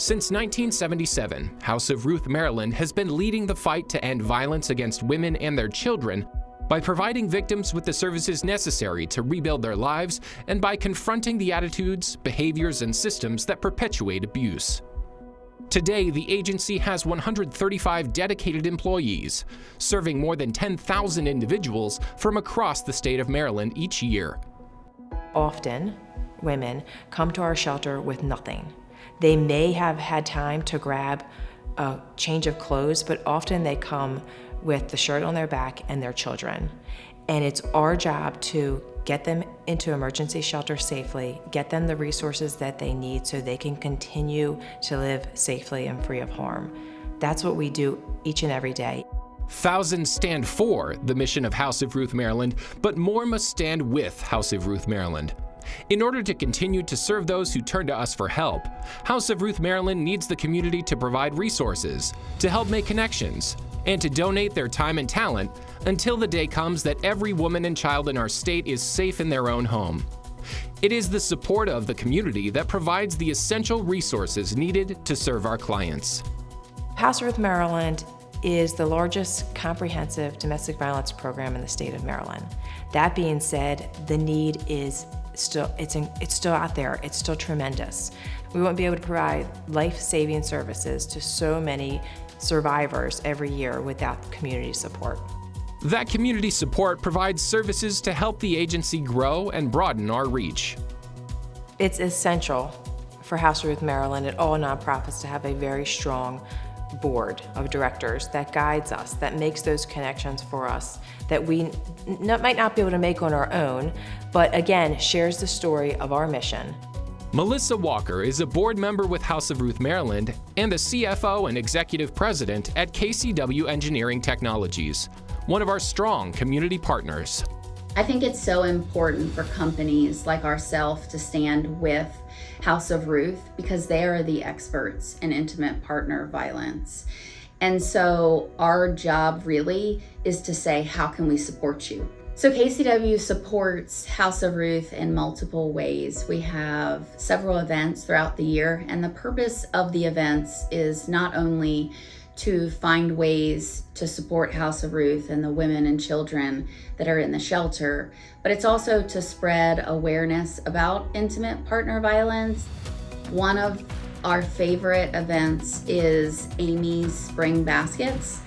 Since 1977, House of Ruth Maryland has been leading the fight to end violence against women and their children by providing victims with the services necessary to rebuild their lives and by confronting the attitudes, behaviors, and systems that perpetuate abuse. Today, the agency has 135 dedicated employees, serving more than 10,000 individuals from across the state of Maryland each year. Often, women come to our shelter with nothing. They may have had time to grab a change of clothes, but often they come with the shirt on their back and their children. And it's our job to get them into emergency shelter safely, get them the resources that they need so they can continue to live safely and free of harm. That's what we do each and every day. Thousands stand for the mission of House of Ruth Maryland, but more must stand with House of Ruth Maryland. In order to continue to serve those who turn to us for help, House of Ruth Maryland needs the community to provide resources, to help make connections, and to donate their time and talent until the day comes that every woman and child in our state is safe in their own home. It is the support of the community that provides the essential resources needed to serve our clients. House of Ruth Maryland is the largest comprehensive domestic violence program in the state of Maryland. That being said, the need is still out there. It's still tremendous. We won't be able to provide life-saving services to so many survivors every year without community support. That community support provides services to help the agency grow and broaden our reach. It's essential for House of Ruth Maryland and all nonprofits to have a very strong board of directors that guides us, that makes those connections for us that we might not be able to make on our own, but again, shares the story of our mission. Melissa Walker is a board member with House of Ruth Maryland and the CFO and executive president at KCW Engineering Technologies, one of our strong community partners. I think it's so important for companies like ourselves to stand with House of Ruth because they are the experts in intimate partner violence. And so our job really is to say, how can we support you? So KCW supports House of Ruth in multiple ways. We have several events throughout the year, and the purpose of the events is not only to find ways to support House of Ruth and the women and children that are in the shelter, but it's also to spread awareness about intimate partner violence. One of our favorite events is Amy's Spring Baskets.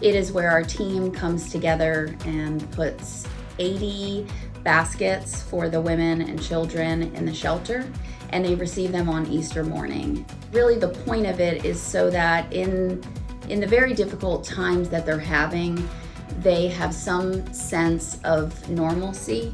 It is where our team comes together and puts 80 baskets for the women and children in the shelter, and they receive them on Easter morning. Really, the point of it is so that in the very difficult times that they're having, they have some sense of normalcy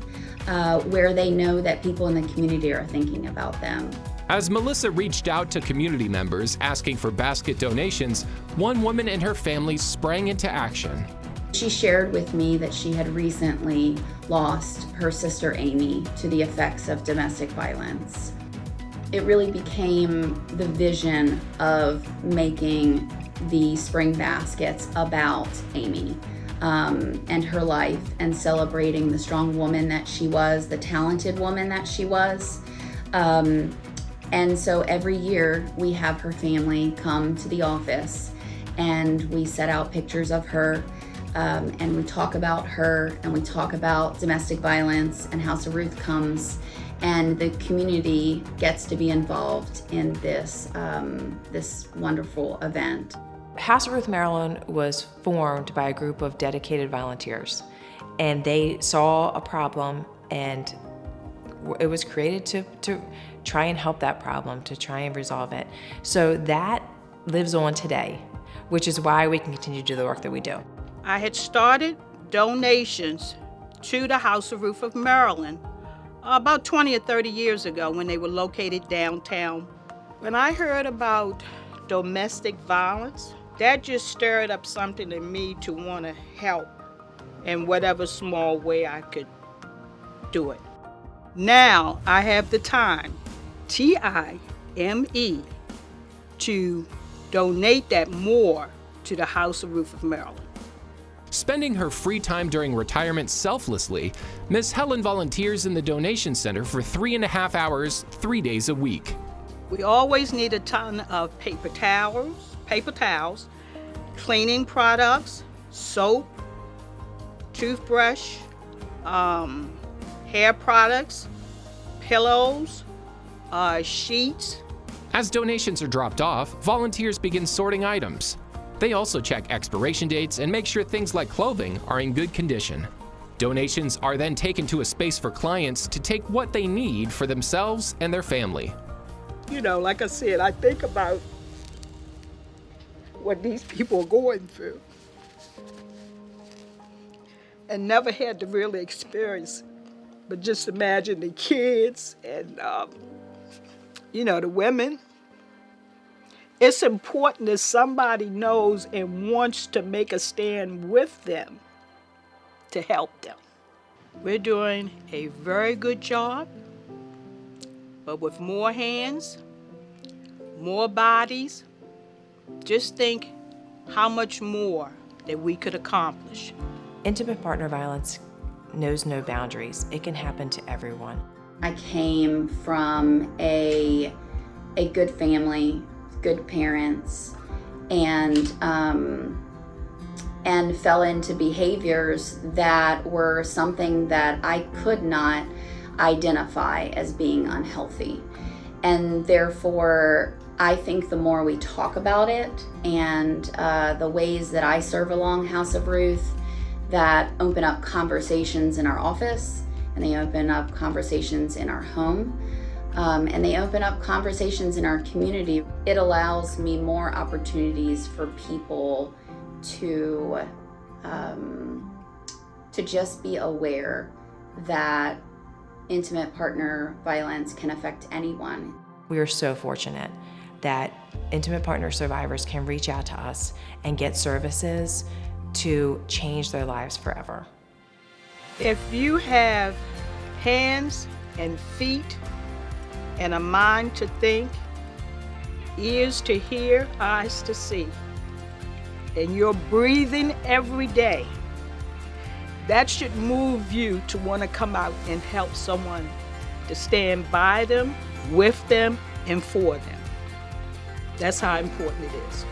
where they know that people in the community are thinking about them. As Melissa reached out to community members asking for basket donations, one woman and her family sprang into action. She shared with me that she had recently lost her sister Amy to the effects of domestic violence. It really became the vision of making the spring baskets about Amy and her life, and celebrating the strong woman that she was, the talented woman that she was. And so every year we have her family come to the office and we set out pictures of her and we talk about her and we talk about domestic violence, and House of Ruth comes and the community gets to be involved in this, this wonderful event. House of Ruth Maryland was formed by a group of dedicated volunteers, and they saw a problem, and it was created to try and help that problem, to try and resolve it. So that lives on today, which is why we can continue to do the work that we do. I had started donations to the House of Ruth of Maryland about 20 or 30 years ago when they were located downtown. When I heard about domestic violence, that just stirred up something in me to want to help in whatever small way I could do it. Now I have the time, T-I-M-E, to donate that more to the House of Ruth of Maryland. Spending her free time during retirement selflessly, Ms. Helen volunteers in the donation center for 3.5 hours, 3 days a week. We always need a ton of paper towels, cleaning products, soap, toothbrush, hair products, pillows, sheets. As donations are dropped off, volunteers begin sorting items. They also check expiration dates and make sure things like clothing are in good condition. Donations are then taken to a space for clients to take what they need for themselves and their family. You know, like I said, I think about what these people are going through and never had to really experience it. But just imagine the kids and, the women. It's important that somebody knows and wants to make a stand with them to help them. We're doing a very good job, but with more hands, more bodies, just think how much more that we could accomplish. Intimate partner violence knows no boundaries. It can happen to everyone. I came from a good family, good parents, and fell into behaviors that were something that I could not identify as being unhealthy. And therefore, I think the more we talk about it and the ways that I serve along House of Ruth that open up conversations in our office, and they open up conversations in our home, and they open up conversations in our community, it allows me more opportunities for people to just be aware that intimate partner violence can affect anyone. We are so fortunate that intimate partner survivors can reach out to us and get services to change their lives forever. If you have hands and feet and a mind to think, ears to hear, eyes to see, and you're breathing every day, that should move you to want to come out and help someone, to stand by them, with them, and for them. That's how important it is.